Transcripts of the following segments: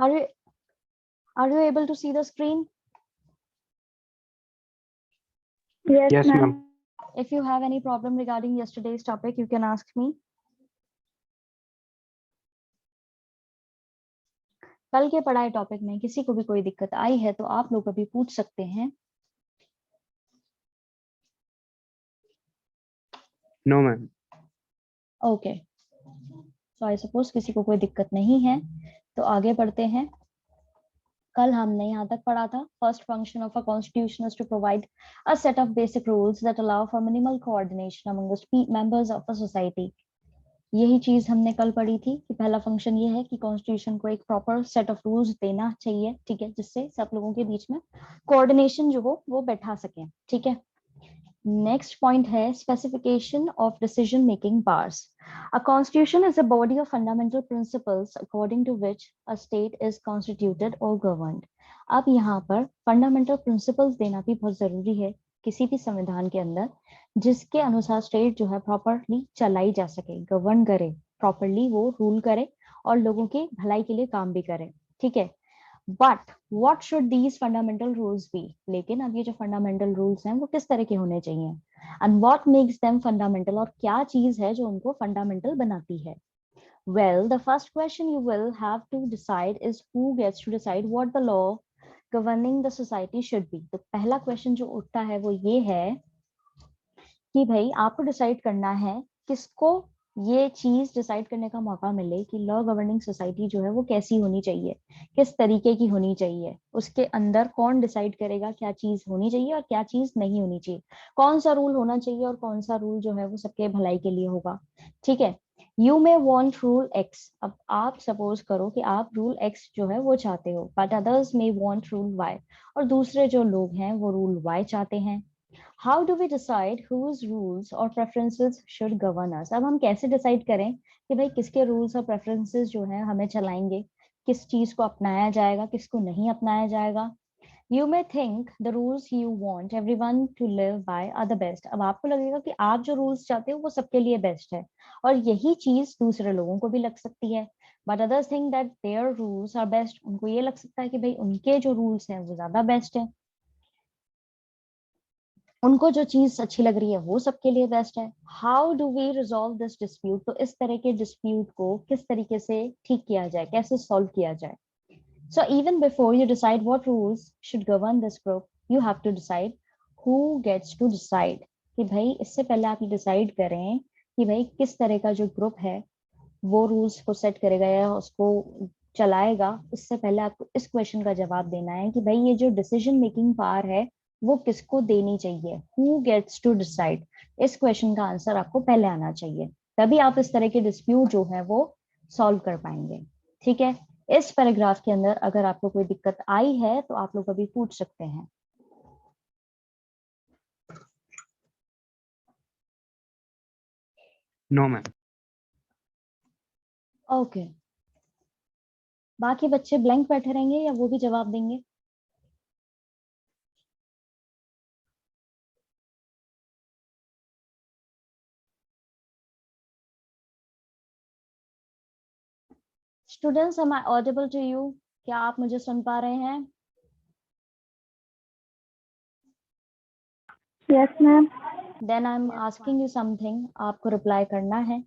Are you able to see the screen? Yes, ma'am. If you have any problem regarding yesterday's topic, you can ask me. कल के पढ़ाए topic में किसी को भी कोई दिक्कत आई है तो आप लोग अभी पूछ सकते हैं. No, ma'am. Okay, so I suppose किसी को कोई दिक्कत नहीं है तो आगे बढ़ते हैं. कल हमने यहाँ तक पढ़ा था first function of a constitution is to provide a set of basic rules that allow for minimal coordination among the members of a society. यही चीज हमने कल पढ़ी थी कि पहला फंक्शन ये है कि कॉन्स्टिट्यूशन को एक प्रॉपर सेट ऑफ रूल्स देना चाहिए, ठीक है, जिससे सब लोगों के बीच में कोऑर्डिनेशन जो हो वो बैठा सके, ठीक है. नेक्स्ट पॉइंट है specification of decision making powers. A constitution is a body of fundamental principles according to which a state is constituted और गवर्नड. अब यहाँ पर फंडामेंटल प्रिंसिपल्स देना भी बहुत जरूरी है किसी भी संविधान के अंदर, जिसके अनुसार स्टेट जो है प्रॉपरली चलाई जा सके, गवर्न करे प्रॉपरली, वो रूल करे और लोगों की भलाई के लिए काम भी करे, ठीक है. But what should these fundamental rules be. लेकिन अब ये जो फंडामेंटल रूल्स हैं वो किस तरह के होने चाहिए, and what makes them fundamental, और क्या चीज है जो उनको फंडामेंटल बनाती है. Well, the first question you will have to decide is who gets to decide what the law governing the society should be. तो पहला क्वेश्चन जो उठता है वो ये है कि भाई आपको डिसाइड करना है किसको ये चीज डिसाइड करने का मौका मिले कि लॉ गवर्निंग सोसाइटी जो है वो कैसी होनी चाहिए, किस तरीके की होनी चाहिए, उसके अंदर कौन डिसाइड करेगा क्या चीज होनी चाहिए और क्या चीज नहीं होनी चाहिए, कौन सा रूल होना चाहिए और कौन सा रूल जो है वो सबके भलाई के लिए होगा, ठीक है. You may want rule x. अब आप सपोज करो कि आप रूल एक्स जो है वो चाहते हो, but others may want rule Y, और दूसरे जो लोग हैं वो रूल वाई चाहते हैं. How do we decide whose rules or preferences should govern us? अब हम कैसे डिसाइड करें कि भाई किसके रूल्स और प्रेफरेंसेस जो है हमें चलाएंगे, किस चीज को अपनाया जाएगा, किसको नहीं अपनाया जाएगा. You may think the rules you want everyone to live by are the best. अब आपको लगेगा कि आप जो रूल्स चाहते हो वो सबके लिए बेस्ट है, और यही चीज दूसरे लोगों को भी लग सकती है. But others think that their rules are best. उनको ये लग सकता है कि भाई उनके जो रूल्स हैं वो ज्यादा बेस्ट है, उनको जो चीज अच्छी लग रही है वो सबके लिए बेस्ट है. How do we resolve this dispute. तो इस तरह के डिस्प्यूट को किस तरीके से ठीक किया जाए, कैसे सॉल्व किया जाए. So even before you decide what rules should govern this group, you have to decide who gets to decide. कि भाई इससे पहले आप ये डिसाइड करें कि भाई किस तरह का जो ग्रुप है वो रूल्स को सेट करेगा या उसको चलाएगा. उससे पहले आपको इस क्वेश्चन का जवाब देना है कि भाई ये जो डिसीजन मेकिंग पावर है वो किसको देनी चाहिए. Who gets to decide. इस क्वेश्चन का आंसर आपको पहले आना चाहिए, तभी आप इस तरह के डिस्प्यूट जो है वो सॉल्व कर पाएंगे, ठीक है. इस पैराग्राफ के अंदर अगर आपको कोई दिक्कत आई है तो आप लोग अभी पूछ सकते हैं. No, ma'am. ओके, बाकी बच्चे ब्लैंक बैठे रहेंगे या वो भी जवाब देंगे. Students, am I audible to you? क्या आप मुझे सुन पा रहे हैं? Yes, ma'am. Then I'm asking you something. आपको रिप्लाई करना है.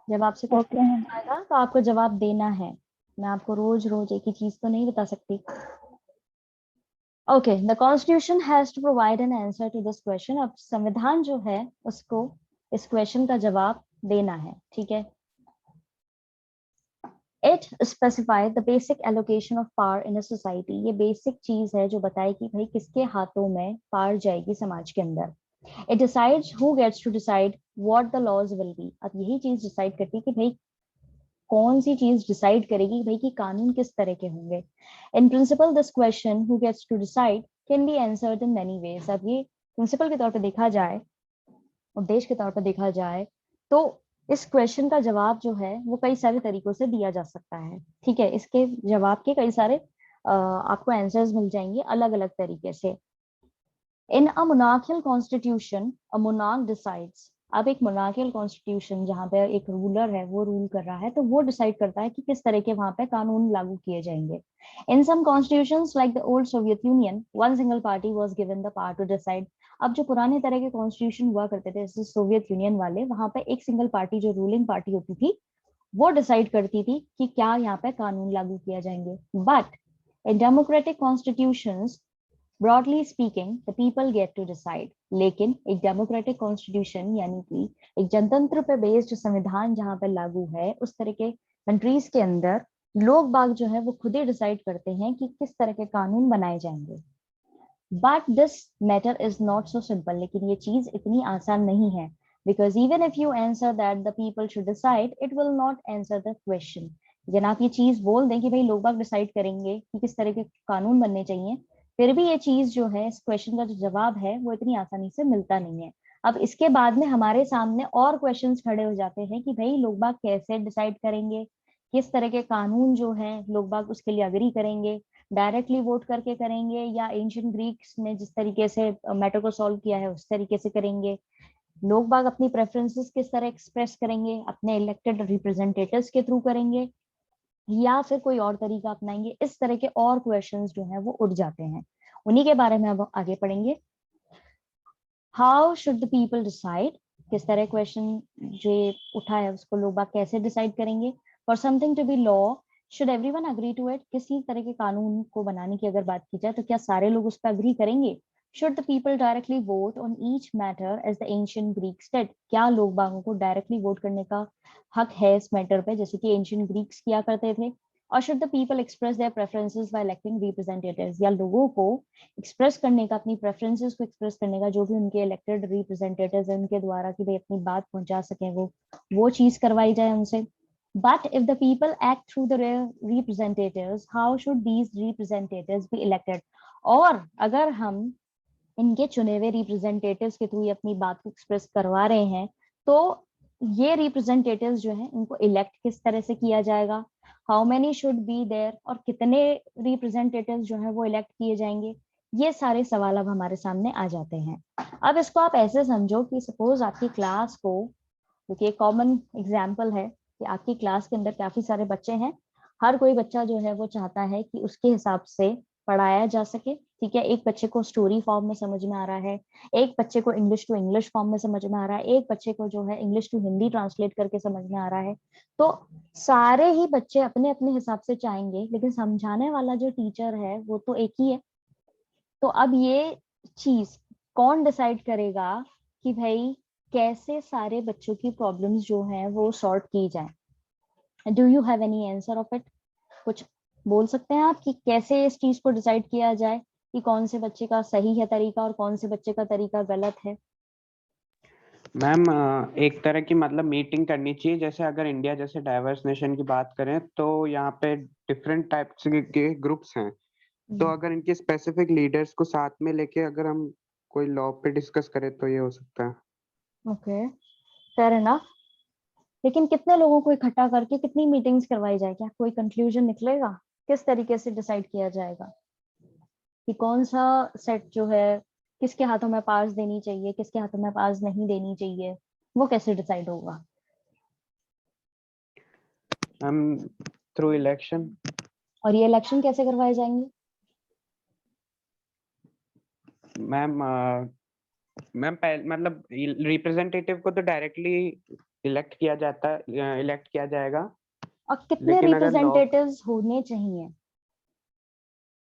जब आपसे कुछ Okay. पूछा जाएगा तो आपको जवाब देना है. मैं आपको रोज रोज एक ही चीज तो नहीं बता सकती. Okay, the constitution has to provide an answer to this question. अब संविधान जो है उसको इस क्वेश्चन का जवाब देना है, ठीक है. It specify the basic allocation of power in a society. ये बेसिक चीज है जो बताए कि भाई किसके हाथों में पावर जाएगी समाज के अंदर. It decides who gets to decide what the laws will be. अब यही चीज डिसाइड करती है कि भाई कौन सी चीज डिसाइड करेगी भाई कि कानून किस तरह के होंगे. In principle this question who gets to decide can be answered in many ways. अब ये प्रिंसिपल के तौर पे देखा जाए, उद्देश्य के तौर पर देखा जाए, तो इस क्वेश्चन का जवाब जो है वो कई सारे तरीकों से दिया जा सकता है, ठीक है. इसके जवाब के कई सारे आपको आंसर्स मिल जाएंगे अलग अलग तरीके से. In a monarchical constitution, a monarch decides. अब एक मोनार्कियल कॉन्स्टिट्यूशन जहाँ पे एक रूलर है वो रूल कर रहा है, तो वो डिसाइड करता है कि किस तरह के वहां पे कानून लागू किए जाएंगे. In some constitutions like the old Soviet Union, one single party was given the power to decide. अब जो पुराने तरह के कॉन्स्टिट्यूशन हुआ करते थे जैसे सोवियत यूनियन वाले, वहां पे एक सिंगल पार्टी जो रूलिंग पार्टी होती थी वो डिसाइड करती थी कि क्या यहाँ पे कानून लागू किया जाएंगे. But in democratic constitutions, broadly speaking, the people get to decide. लेकिन एक डेमोक्रेटिक कॉन्स्टिट्यूशन यानी कि एक जनतंत्र पे बेस्ड संविधान जहां पे लागू है, उस तरह के कंट्रीज के अंदर लोग बाग जो है वो खुद ही डिसाइड करते हैं कि किस तरह के कानून बनाए जाएंगे. But this matter is not so simple. लेकिन ये चीज इतनी आसान नहीं है. Because even if you answer that the people should decide, it will not answer the question. लेकिन आप ये चीज बोल दें कि भाई लोग बाग डिसाइड करेंगे कि किस तरह के कानून बनने चाहिए, फिर भी ये चीज जो है, इस क्वेश्चन का जो जवाब है वो इतनी आसानी से मिलता नहीं है. अब इसके बाद में हमारे सामने और क्वेश्चंस खड़े हो जाते हैं कि भाई लोग बाग कैसे डिसाइड करेंगे, किस तरह के कानून जो है लोग बाग उसके लिए अग्री करेंगे, डायरेक्टली वोट करके करेंगे या एंशिएंट ग्रीक्स ने जिस तरीके से मैटर को सॉल्व किया है उस तरीके से करेंगे. लोग बाग अपनी प्रेफरेंसेस किस तरह एक्सप्रेस करेंगे, अपने इलेक्टेड रिप्रेजेंटेटिव्स के थ्रू करेंगे या फिर कोई और तरीका अपनाएंगे. इस तरह के और क्वेश्चंस जो है वो उठ जाते हैं. उन्हीं के बारे में अब आगे पढ़ेंगे. How should the people decide, किस तरह क्वेश्चन जो उठा है उसको लोग बाग कैसे डिसाइड करेंगे. For something to be law, should everyone agree to it. किसी तरह के कानून को बनाने की अगर बात की जाए तो क्या सारे लोग उस पर अग्री करेंगे. Should the people directly vote on each matter as the ancient Greeks did. क्या लोग बागों को डायरेक्टली वोट करने का हक है इस मैटर पे जैसे कि एंशिएंट ग्रीक्स किया करते थे. और should the people express their preferences by electing representatives. या लोगों को एक्सप्रेस करने का, अपनी प्रेफरेंसेस को एक्सप्रेस करने का, जो भी उनके इलेक्टेड रिप्रेजेंटेटिव्स हैं उनके द्वारा, कि भाई अपनी बात पहुंचा सकें वो चीज करवाई जाए उनसे. But if the people act through the representatives, how should these representatives be elected? और अगर हम इनके चुने हुए रिप्रेजेंटेटिव्स के थ्रू अपनी बात को एक्सप्रेस करवा रहे हैं, तो ये रिप्रेजेंटेटिव्स जो हैं उनको इलेक्ट किस तरह से किया जाएगा, how many should be there, और कितने रिप्रेजेंटेटिव्स जो है वो इलेक्ट किए जाएंगे. ये सारे सवाल अब हमारे सामने आ जाते हैं. अब इसको आप ऐसे समझो कि सपोज आपकी क्लास को, क्योंकि एक कॉमन एग्जाम्पल है कि आपकी क्लास के अंदर काफी सारे बच्चे हैं, हर कोई बच्चा जो है वो चाहता है कि उसके हिसाब से पढ़ाया जा सके. ठीक है, एक बच्चे को स्टोरी फॉर्म में समझ में आ रहा है, एक बच्चे को इंग्लिश टू इंग्लिश फॉर्म में समझ में आ रहा है, एक बच्चे को जो है इंग्लिश टू हिंदी ट्रांसलेट करके समझ में आ रहा है. तो सारे ही बच्चे अपने अपने हिसाब से चाहेंगे, लेकिन समझाने वाला जो टीचर है वो तो एक ही है. तो अब ये चीज कौन डिसाइड करेगा कि भाई कैसे सारे बच्चों की प्रॉब्लम्स जो हैं वो सॉर्ट की जाए. Do you have any answer of it. कुछ बोल सकते हैं आप कि कैसे इस चीज को डिसाइड किया जाए कि कौन से बच्चे का सही है तरीका और कौन से बच्चे का तरीका गलत है. मैम एक तरह की मतलब मीटिंग करनी चाहिए. जैसे अगर इंडिया जैसे डाइवर्स नेशन की बात करें तो यहाँ पे डिफरेंट टाइप्स के ग्रुप्स हैं. तो अगर इनके स्पेसिफिक लीडर्स को साथ में लेके अगर हम कोई लॉ पे डिस्कस करें तो ये हो सकता है. Okay, fair enough. लेकिन कितने लोगों को इकट्ठा करके कितनी मीटिंग्स करवाई जाए, क्या कोई कंक्लूजन निकलेगा, किस तरीके से डिसाइड किया जाएगा कि कौन सा सेट जो है किसके हाथों में पास देनी चाहिए, किसके हाथों में पास नहीं देनी चाहिए, वो कैसे डिसाइड होगा. हम थ्रू इलेक्शन. और ये इलेक्शन कैसे करवाए जाएंगे. मैम मैम मतलब रिप्रेजेंटेटिव को तो डायरेक्टली इलेक्ट किया जाता है, इलेक्ट किया जाएगा. और कितने लेकिन अगर लॉ, रिप्रेजेंटेटिव्स होने चाहिए,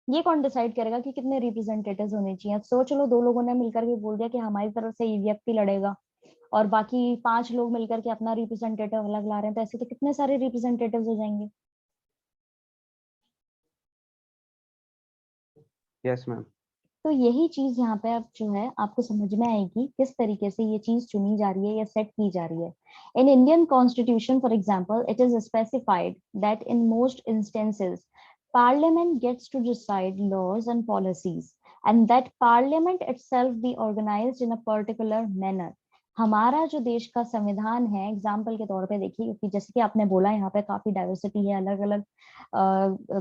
ये कौन डिसाइड करेगा कि कितने रिप्रेजेंटेटिव्स होने चाहिए. सोच लो, दो लोगों ने मिलकर के बोल दिया कि हमारी तरफ से ये व्यक्ति लड़ेगा और बाकी 5 लोग मिलकर के अपना रिप्रेजेंटेटिव अलग ला रहे हैं, तो ऐसे तो कितने सारे रिप्रेजेंटेटिव्स हो जाएंगे. Yes ma'am. तो यही चीज यहाँ पे अब जो है आपको समझ में आएगी किस तरीके से ये चीज चुनी जा रही है या सेट की जा रही है. In Indian constitution for example, it is specified that in most instances parliament gets to decide laws and policies and that parliament itself be organised in a particular manner. हमारा जो देश का संविधान है, एग्जाम्पल के तौर पे देखिए, क्योंकि जैसे कि आपने बोला यहाँ पे काफी डाइवर्सिटी है, अलग अलग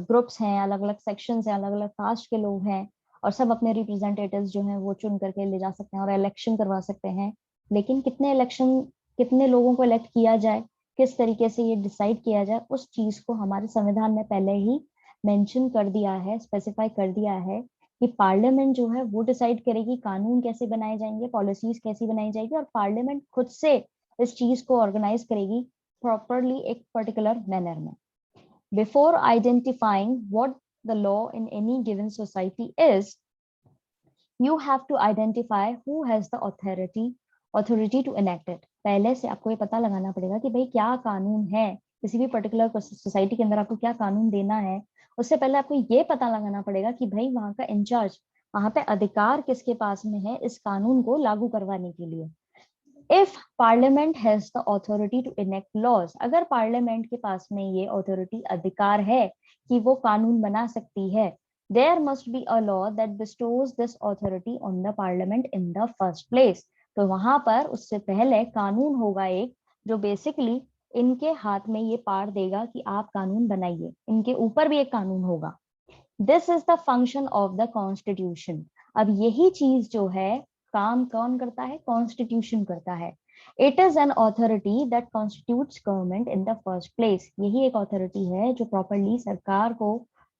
ग्रुप्स हैं, अलग अलग सेक्शंस हैं, अलग अलग कास्ट के लोग हैं, और सब अपने रिप्रेजेंटेटिव्स जो हैं वो चुन करके ले जा सकते हैं और इलेक्शन करवा सकते हैं. लेकिन कितने लोगों को इलेक्ट किया जाए, किस तरीके से ये डिसाइड किया जाए, उस चीज को हमारे संविधान में पहले ही मेंशन कर दिया है, स्पेसिफाई कर दिया है कि पार्लियामेंट जो है वो डिसाइड करेगी कानून कैसे बनाए जाएंगे, पॉलिसीज कैसी बनाई जाएगी, और पार्लियामेंट खुद से इस चीज को ऑर्गेनाइज करेगी प्रॉपरली एक पर्टिकुलर मैनर में. Before identifying what the law in any given society is, you have to identify who has the authority to enact it. पहले से आपको ये पता लगाना पड़ेगा कि भाई क्या कानून है, किसी भी पर्टिकुलर सोसाइटी के अंदर आपको क्या कानून देना है. उससे पहले आपको ये पता लगाना पड़ेगा कि भाई वहां का इंचार्ज, वहां पे अधिकार किसके पास में है इस कानून को लागू करवाने के लिए. If parliament has the authority to enact laws, अगर पार्लियामेंट के पास में ये अथॉरिटी, अधिकार है कि वो कानून बना सकती है, there must be a law that bestows this authority on the parliament in the first place. तो वहां पर उससे पहले कानून होगा एक जो बेसिकली इनके हाथ में ये पावर देगा कि आप कानून बनाइए, इनके ऊपर भी एक कानून होगा. This is the function of the constitution. अब यही चीज जो है काम कौन करता है, कॉन्स्टिट्यूशन करता है. It is an authority that constitutes government in the first place. यही एक ऑथोरिटी है जो प्रॉपरली सरकार को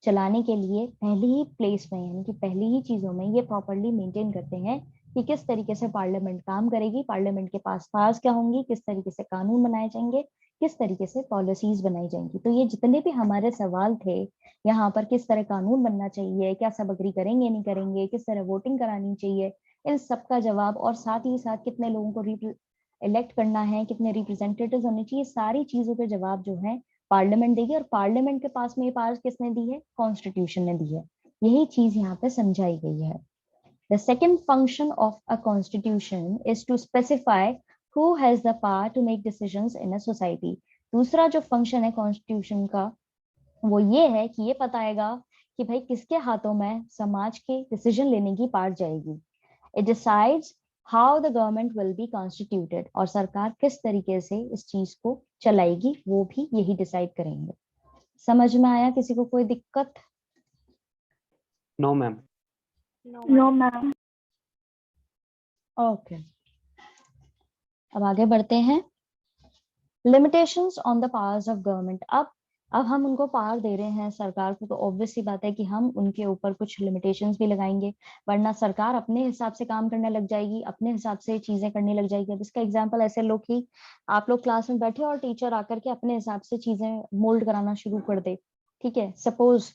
चलाने के लिए पहली ही प्लेस में, यानी कि पहली ही चीजों में ये प्रॉपरली मेंटेन करते हैं कि किस तरीके से पार्लियामेंट काम करेगी, पार्लियामेंट के पास पावर्स क्या होंगी, किस तरीके से कानून बनाए जाएंगे, किस तरीके से पॉलिसीज बनाई जाएंगी. तो ये जितने भी हमारे सवाल थे यहाँ पर, किस तरह कानून बनना चाहिए, क्या सब अग्री करेंगे नहीं करेंगे, किस तरह वोटिंग करानी चाहिए, इन सब का जवाब, और साथ ही साथ कितने लोगों को इलेक्ट करना है, कितने रिप्रेजेंटेटिव्स होने चाहिए, सारी चीजों के जवाब जो है पार्लियामेंट देगी. और पार्लियामेंट के पास में ये पावर किसने दी है, कॉन्स्टिट्यूशन ने दी है. यही चीज यहाँ पे समझाई गई है. The second function of a constitution is to specify who has the power to make decisions in a society. दूसरा जो फंक्शन है कॉन्स्टिट्यूशन का वो ये है कि ये बताएगा कि भाई किसके हाथों में समाज के डिसीजन लेने की पावर जाएगी. It decides how the government will be constituted. और सरकार किस तरीके से इस चीज को चलाएगी वो भी यही डिसाइड करेंगे. समझ में आया? किसी को कोई दिक्कत? No ma'am. No ma'am. Okay, अब आगे बढ़ते हैं. Limitations on the powers of government. अब हम उनको पावर दे रहे हैं सरकार को, तो ऑब्वियस सी बात है कि हम उनके ऊपर कुछ लिमिटेशंस भी लगाएंगे, वरना सरकार अपने हिसाब से काम करने लग जाएगी, अपने हिसाब से चीजें करने लग जाएगी. अब इसका एग्जांपल ऐसे लो कि आप लोग क्लास में बैठे और टीचर आकर के अपने हिसाब से चीजें मोल्ड कराना शुरू कर दे. ठीक है, सपोज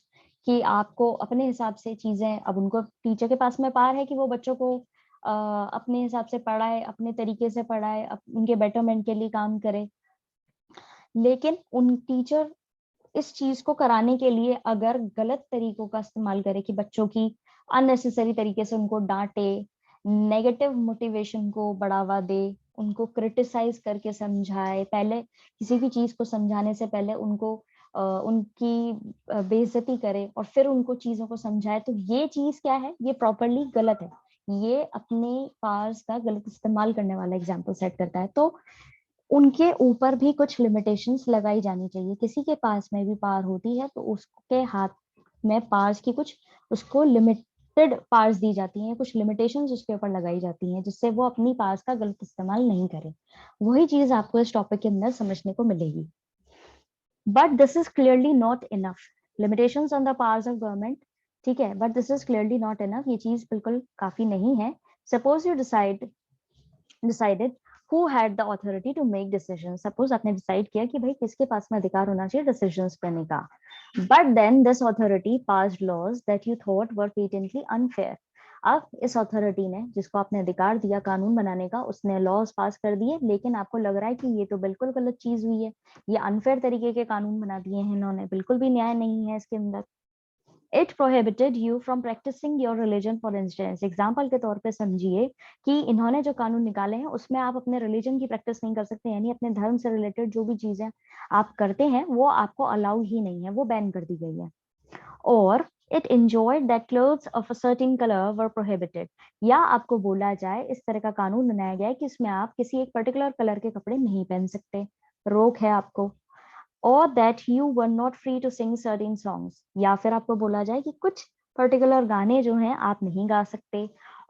कि आपको अपने हिसाब से चीजें, अब उनको टीचर के पास में पावर है कि वो बच्चों को अपने हिसाब से पढ़ाए, अपने तरीके से पढ़ाए, उनके बेटरमेंट के लिए काम करे. लेकिन उन टीचर इस चीज को कराने के लिए अगर गलत तरीकों का इस्तेमाल करे कि बच्चों की अननेसेसरी तरीके से उनको डांटे, नेगेटिव मोटिवेशन को बढ़ावा दे, उनको क्रिटिसाइज करके समझाए, पहले किसी भी चीज को समझाने से पहले उनको उनकी बेइज्जती करे और फिर उनको चीजों को समझाए, तो ये चीज क्या है, ये प्रॉपरली गलत है. ये अपने पावर्स का गलत इस्तेमाल करने वाला एग्जाम्पल सेट करता है. तो उनके ऊपर भी कुछ लिमिटेशंस लगाई जानी चाहिए. किसी के पास में भी पावर होती है तो उसके हाथ में पावर्स की कुछ, उसको लिमिटेड पावर्स दी जाती हैं, कुछ लिमिटेशंस उसके ऊपर लगाई जाती हैं जिससे वो अपनी पावर्स का गलत इस्तेमाल नहीं करे. वही चीज आपको इस टॉपिक के अंदर समझने को मिलेगी. But this is clearly not enough. Limitations on the powers of government, ठीक है, but this is clearly not enough. ये चीज बिल्कुल काफी नहीं है. Suppose you decided who had the authority to make decisions. Suppose आपने डिसाइड किया कि भाई किसके पास में अधिकार होना चाहिए डिसीजंस लेने का. But then this authority passed laws that you thought were patently unfair. अब इस अथॉरिटी ने, जिसको आपने अधिकार दिया कानून बनाने का, उसने लॉज पास कर दिए, लेकिन आपको लग रहा है कि ये तो बिल्कुल गलत चीज हुई है, ये अनफेयर तरीके के कानून बना दिए हैं इन्होंने, बिल्कुल भी न्याय नहीं है इसके अंदर. It prohibited you from practicing your religion, for instance. Example के तौर पे समझिए कि इन्होंने जो कानून निकाले हैं उसमें आप अपने रिलीजन की प्रैक्टिस नहीं कर सकते, यानी अपने धर्म से रिलेटेड जो भी चीजें आप करते हैं वो आपको अलाउ ही नहीं है, वो बैन कर दी गई है. और it enjoyed that clothes of a certain color were prohibited. या आपको बोला जाए, इस तरह का कानून बनाया गया है कि इसमें आप किसी एक पर्टिकुलर कलर के कपड़े नहीं पहन सकते, रोक है आपको. or that you were not free to sing certain songs. या फिर आपको बोला जाए कि कुछ पर्टिकुलर गाने जो हैं आप नहीं गा सकते.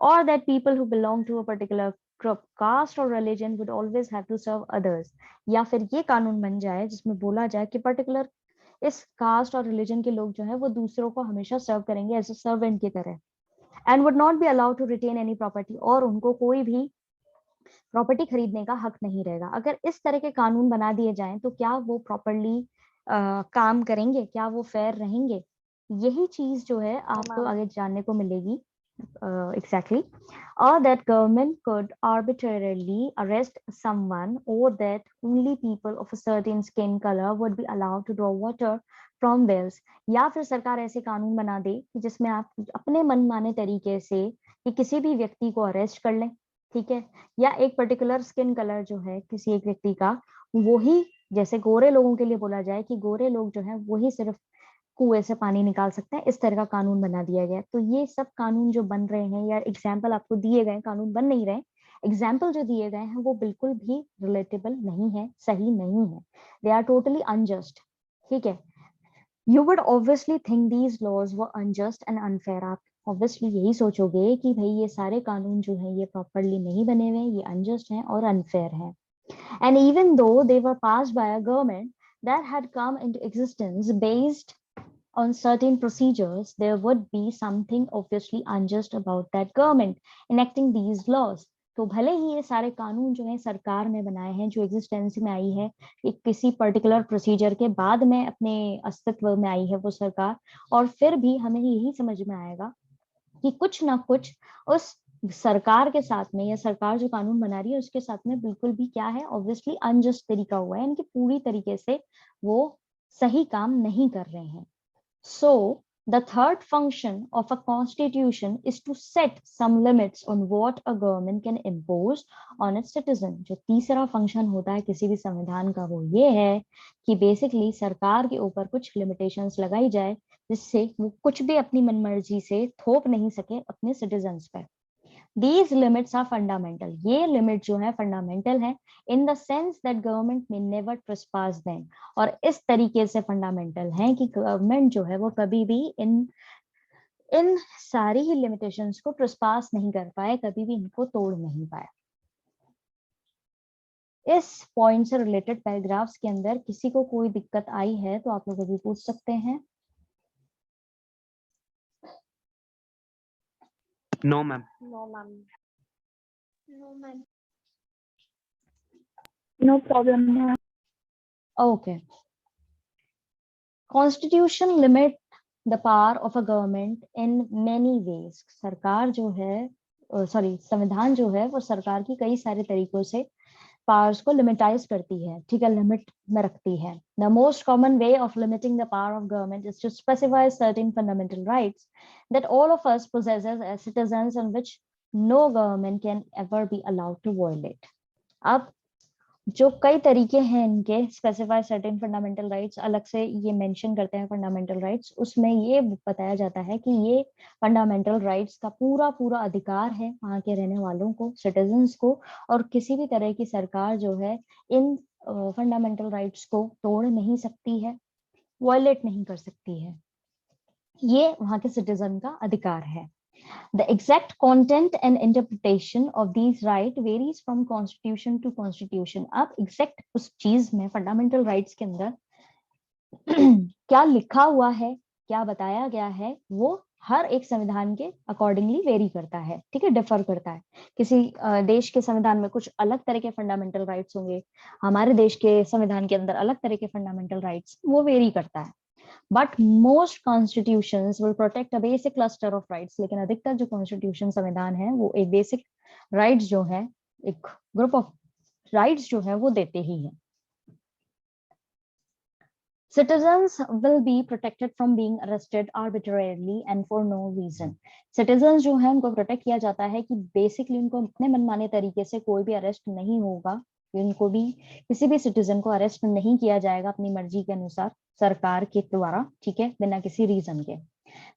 or that people who belong to a particular group, caste or religion would always have to serve others, या फिर ये कानून बन जाए जिसमें बोला जाए कि पर्टिकुलर इस कास्ट और रिलीजन के लोग जो है वो दूसरों को हमेशा सर्व करेंगे एज अ सर्वेंट की तरह, and would not be allowed to retain any property, और उनको कोई भी प्रॉपर्टी खरीदने का हक नहीं रहेगा। अगर इस तरह के कानून बना दिए जाएं तो क्या वो प्रॉपरली काम करेंगे, क्या वो फेयर रहेंगे? यही चीज जो है आपको आगे जानने को मिलेगी। Exactly. Or that government could arbitrarily arrest someone, or that only people of a certain skin color would be allowed to draw water from wells. या फिर सरकार ऐसे कानून बना दे कि जिसमें आप अपने मनमाने तरीके से कि किसी भी व्यक्ति को अरेस्ट कर लें, ठीक है, या एक पर्टिकुलर स्किन कलर जो है किसी एक व्यक्ति का, वो ही जैसे गोरे लोगों के लिए बोला जाए कि गोरे लोग जो है वही सिर्फ कुएं से पानी निकाल सकते हैं, इस तरह का कानून बना दिया गया। तो ये सब कानून जो बन रहे हैं या एग्जाम्पल आपको दिए गए, कानून बन नहीं रहे, एग्जाम्पल जो दिए गए हैं वो बिल्कुल भी रिलेटेबल नहीं है, सही नहीं है, दे आर टोटली अनजस्ट, ठीक है। You would obviously think these laws were unjust and unfair, आप ऑब्वियसली यही सोचोगे कि भाई ये सारे कानून जो है ये प्रॉपरली नहीं बने हुए, ये अनजस्ट हैं और अनफेयर हैं। And even though they were passed by a government that had come into existence based on certain procedures, there would be something obviously unjust about that government enacting these laws. तो भले ही ये सारे कानून जो है सरकार ने बनाए हैं, जो एग्जिस्टेंस में आई है एक किसी पर्टिकुलर प्रोसीजर के बाद में अपने अस्तित्व में आई है वो सरकार, और फिर भी हमें यही समझ में आएगा कि कुछ ना कुछ उस सरकार के साथ में, या सरकार जो कानून बना रही है उसके साथ में बिल्कुल भी क्या है, ऑब्वियसली अनजस्ट तरीका हुआ है, इनकी पूरी तरीके से वो सही काम नहीं कर रहे हैं। So the third function of a constitution is to set some limits on what a government can impose on its citizen. जो तीसरा फंक्शन होता है किसी भी संविधान का वो ये है कि बेसिकली सरकार के ऊपर कुछ लिमिटेशंस लगाई जाए जिससे वो कुछ भी अपनी मनमर्जी से थोप नहीं सके अपने सिटीजन्स पर। These limits are fundamental. ये लिमिट जो है फंडामेंटल है in the sense that government may never trespass them. और इस तरीके से फंडामेंटल है कि गवर्नमेंट जो है वो कभी भी इन सारी ही लिमिटेशंस को ट्रेस्पास नहीं कर पाए, कभी भी इनको तोड़ नहीं पाए। इस पॉइंट से रिलेटेड पैराग्राफ्स के अंदर किसी को कोई दिक्कत आई है तो आप लोग अभी पूछ सकते हैं। No, ma'am. No, ma'am. No, ma'am. No problem, ma'am. Okay. Constitution limit the power of a government in many ways. सरकार जो है, संविधान जो है वो सरकार की कई सारे तरीकों से पावर्स को लिमिटाइज करती है, ठीक है, लिमिट में रखती है। The most common way of limiting the power of government is to specify certain fundamental rights that all of us possesses as citizens and which no government can ever be allowed to violate. अब जो कई तरीके हैं इनके specify certain fundamental rights, अलग से ये mention करते हैं फंडामेंटल राइट्स, उसमें ये बताया जाता है कि ये फंडामेंटल राइट्स का पूरा पूरा अधिकार है वहाँ के रहने वालों को, सिटीजन्स को, और किसी भी तरह की सरकार जो है इन फंडामेंटल राइट्स को तोड़ नहीं सकती है, वायलेट नहीं कर सकती है, ये वहाँ के सिटीजन का अधिकार है। The exact content and interpretation of these rights varies from constitution to constitution. अब exact उस चीज में fundamental rights के अंदर क्या लिखा हुआ है, क्या बताया गया है, वो हर एक संविधान के अकॉर्डिंगली वेरी करता है, ठीक है, डिफर करता है। किसी देश के संविधान में कुछ अलग तरह के फंडामेंटल राइट्स होंगे, हमारे देश के संविधान के अंदर अलग तरह के फंडामेंटल राइट्स, वो वेरी करता है। But most constitutions will protect a basic cluster of rights. लेकिन अधिकतर जो constitution संविधान है वो एक basic rights जो है, एक group of rights जो है वो देते ही हैं। Citizens will be protected from being arrested arbitrarily and for no reason. Citizens जो है उनको protect किया जाता है कि basically उनको अपने मनमाने तरीके से कोई भी arrest नहीं होगा, इनको भी किसी भी सिटीजन को अरेस्ट नहीं किया जाएगा अपनी मर्जी के अनुसार सरकार के द्वारा, ठीक है, बिना किसी रीजन के।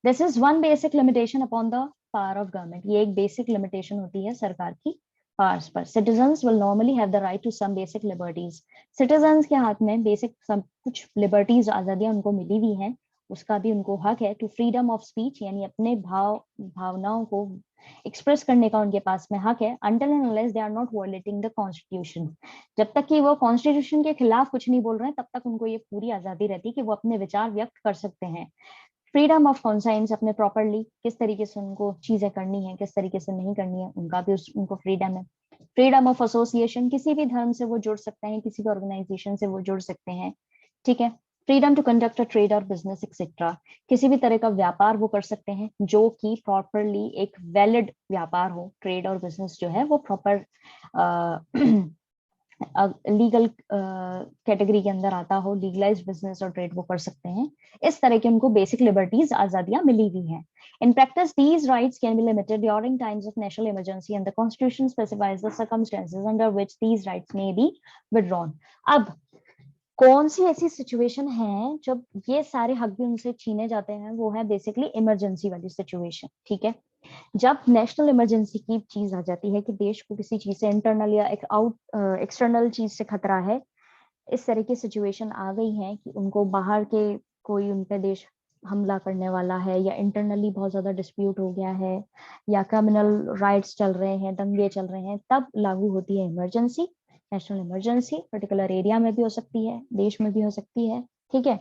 This is one basic limitation upon the power of government. ये एक बेसिक लिमिटेशन होती है सरकार की पावर्स पर। Citizens will normally have the right to some basic liberties. Citizens के हाथ में बेसिक सब कुछ लिबर्टीज, आजादियां उनको मिली हुई हैं, उसका भी उनको हक है। टू फ्रीडम ऑफ स्पीच, यानी अपने भावनाओं को एक्सप्रेस करने का उनके पास में हक है, until and unless they are not violating the constitution। जब तक कि वो कॉन्स्टिट्यूशन के खिलाफ कुछ नहीं बोल रहे हैं तब तक उनको ये पूरी आजादी रहती है कि वो अपने विचार व्यक्त कर सकते हैं। फ्रीडम ऑफ कॉन्साइंस, अपने प्रॉपरली किस तरीके से उनको चीजें करनी है, किस तरीके से नहीं करनी है, उनका भी उनको फ्रीडम है। फ्रीडम ऑफ एसोसिएशन, किसी भी धर्म से वो जुड़ सकते हैं, किसी भी ऑर्गेनाइजेशन से वो जुड़ सकते हैं, ठीक है। Freedom to conduct a trade और बिजनेस एक्सेट्रा, किसी भी तरह का व्यापार वो कर सकते हैं जो कि प्रॉपरली एक वैलिड व्यापार हो। ट्रेड और बिजनेस जो है वो प्रॉपर लीगल कैटेगरी के अंदर आता हो, लीगलाइज्ड बिजनेस और ट्रेड वो कर सकते हैं। इस तरह के उनको बेसिक लिबर्टीज, आजादियां मिली हुई हैं। In practice, these rights can be limited during times of national emergency, and the Constitution specifies the circumstances under which these rights may be withdrawn। अब कौन सी ऐसी सिचुएशन है जब ये सारे हक भी उनसे छीने जाते हैं? वो है बेसिकली इमरजेंसी वाली सिचुएशन, ठीक है। जब नेशनल इमरजेंसी की चीज आ जाती है कि देश को किसी चीज से इंटरनल या एक एक्सटर्नल चीज से खतरा है, इस तरह की सिचुएशन आ गई है कि उनको बाहर के कोई उन पे देश हमला करने वाला है, या इंटरनली बहुत ज्यादा डिस्प्यूट हो गया है, या क्रिमिनल राइट्स चल रहे हैं, दंगे चल रहे हैं, तब लागू होती है emergency. National emergency particular area में भी हो सकती है, देश में भी हो सकती है, ठीक है।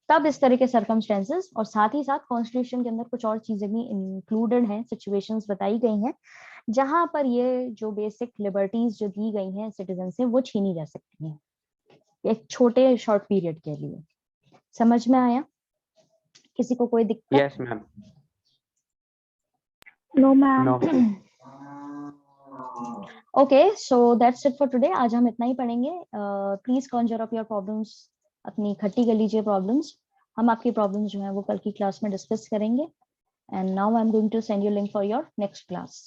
तब इस तरह के सर्कमस्टेंसेस, और साथ ही साथ कॉन्स्टिट्यूशन के अंदर कुछ और चीजें भी इंक्लूडेड हैं, सिचुएशंस बताई गई हैं जहां पर ये जो बेसिक लिबर्टीज जो दी गई हैं सिटीजन से वो छीनी जा सकती हैं एक छोटे शॉर्ट पीरियड के लिए। समझ में आया? किसी को कोई दिक्कत? Yes ma'am. No, ma'am. No. Okay, so that's it for today. आज हम इतना ही पढ़ेंगे। Please conjure up your problems, अपनी इकट्ठी कर लीजिए प्रॉब्लम्स। हम आपकी प्रॉब्लम्स जो है वो कल की क्लास में डिस्कस करेंगे। And now I am going to send you link for your next class.